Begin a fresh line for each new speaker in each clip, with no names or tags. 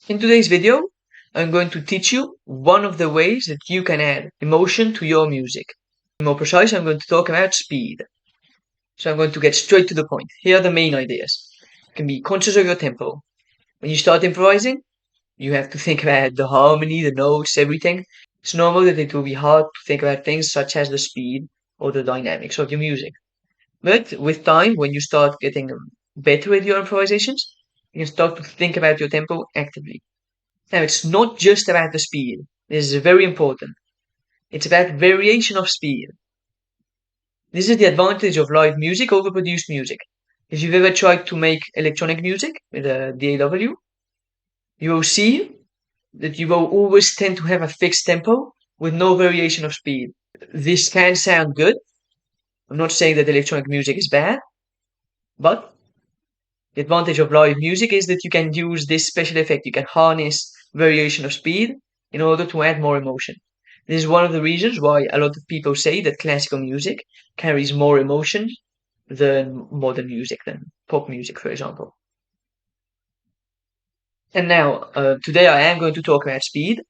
In today's video, I'm going to teach you one of the ways that you can add emotion to your music. To be more precise, I'm going to talk about speed. So I'm going to get straight to the point. Here are the main ideas. You can be conscious of your tempo. When you start improvising, you have to think about the harmony, the notes, everything. It's normal that it will be hard to think about things such as the speed or the dynamics of your music. But with time, when you start getting better at your improvisations, you can start to think about your tempo actively. Now, it's not just about the speed. This is very important. It's about variation of speed. This is the advantage of live music over produced music. If you've ever tried to make electronic music with a DAW, you will see that you will always tend to have a fixed tempo with no variation of speed. This can sound good. I'm not saying that electronic music is bad, but the advantage of live music is that you can use this special effect. You can harness variation of speed in order to add more emotion. This is one of the reasons why a lot of people say that classical music carries more emotion than modern music, than pop music, for example. And now, today I am going to talk about speed,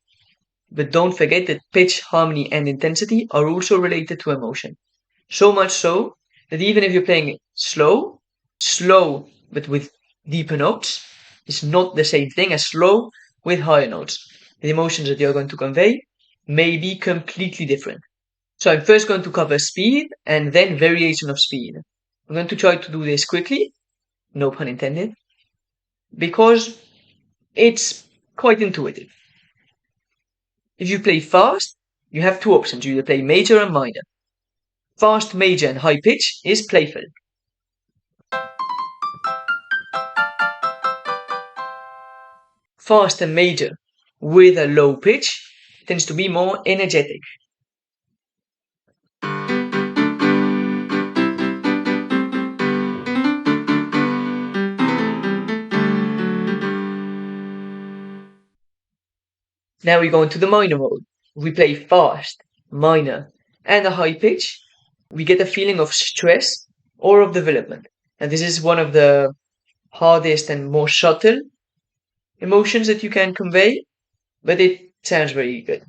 but don't forget that pitch, harmony, and intensity are also related to emotion. So much so that even if you're playing slow but with deeper notes, is not the same thing as slow with higher notes. The emotions that you're going to convey may be completely different. So I'm first going to cover speed and then variation of speed. I'm going to try to do this quickly, no pun intended, because it's quite intuitive. If you play fast, you have two options. You either play major and minor. Fast, major, and high pitch is playful. Fast and major with a low pitch tends to be more energetic. Now we go into the minor mode. We play fast, minor, and a high pitch. We get a feeling of stress or of development. And this is one of the hardest and more subtle emotions that you can convey, but it sounds very good.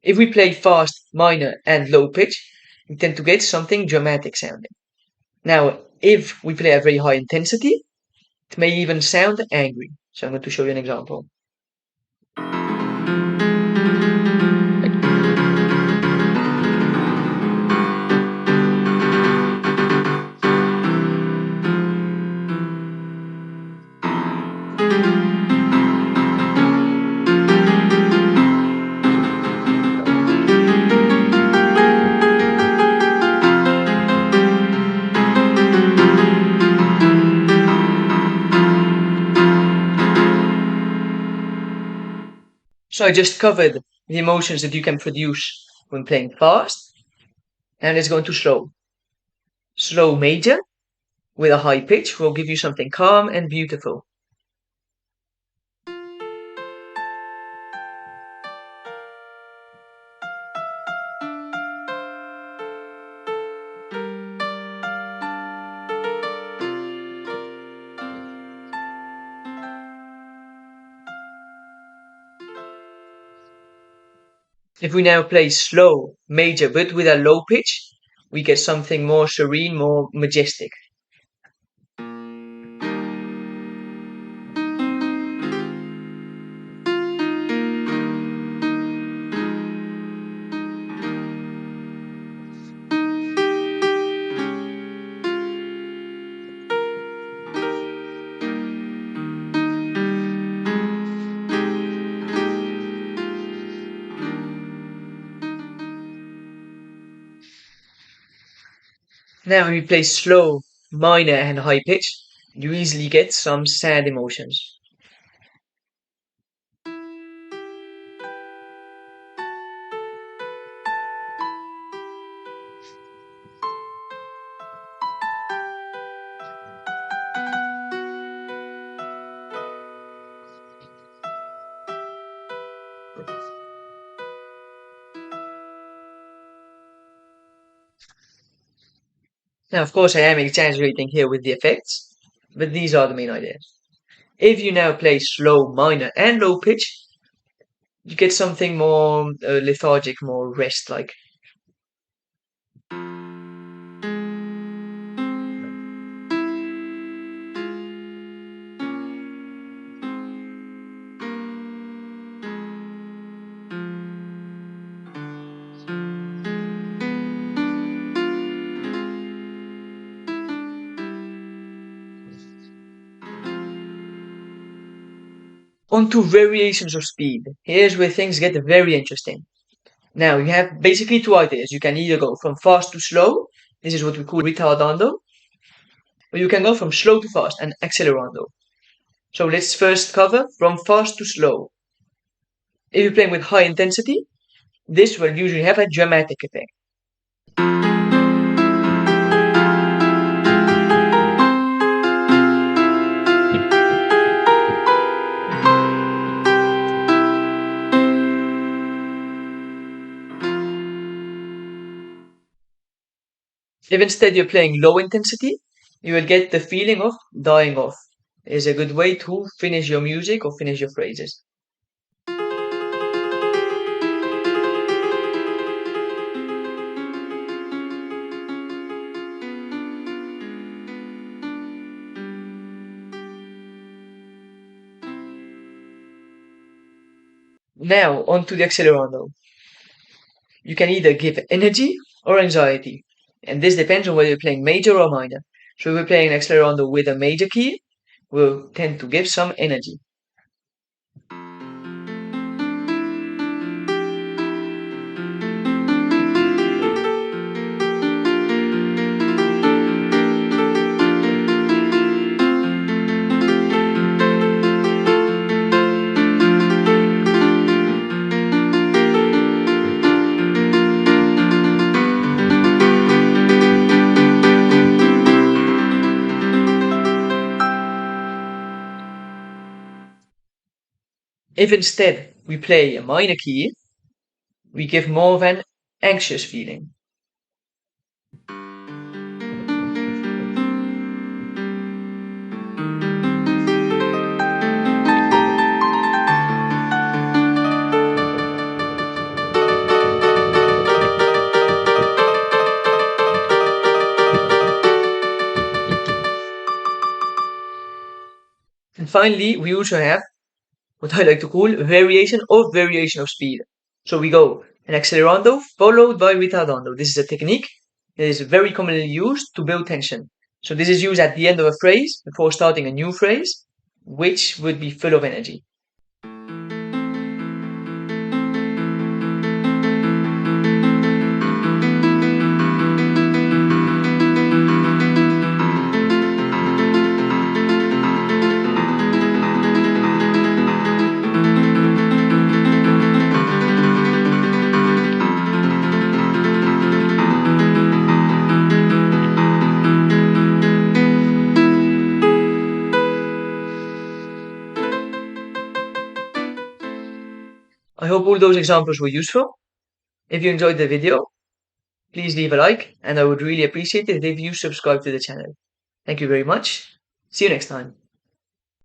If we play fast, minor, and low pitch, we tend to get something dramatic sounding. Now, if we play at very high intensity, it may even sound angry. So I'm going to show you an example. So I just covered the emotions that you can produce when playing fast, and let's go into slow. Slow major with a high pitch will give you something calm and beautiful. If we now play slow major but with a low pitch, we get something more serene, more majestic. Now when we play slow, minor, and high pitch, you easily get some sad emotions. Now, of course, I am exaggerating here with the effects, but these are the main ideas. If you now play slow, minor, and low pitch, you get something more lethargic, more rest-like. Onto variations of speed. Here's where things get very interesting. Now, you have basically two ideas. You can either go from fast to slow, this is what we call retardando, or you can go from slow to fast and accelerando. So let's first cover from fast to slow. If you're playing with high intensity, this will usually have a dramatic effect. If instead you're playing low intensity, you will get the feeling of dying off. It is a good way to finish your music or finish your phrases. Now, on to the accelerando. You can either give energy or anxiety, and this depends on whether you're playing major or minor. So if we're playing an accelerando with a major key, we'll tend to give some energy. If instead we play a minor key, we give more of an anxious feeling. And finally, we also have what I like to call variation of speed. So we go an accelerando followed by retardando. This is a technique that is very commonly used to build tension. So this is used at the end of a phrase before starting a new phrase, which would be full of energy. I hope all those examples were useful. If you enjoyed the video, please leave a like, and I would really appreciate it if you subscribe to the channel. Thank you very much. See you next time.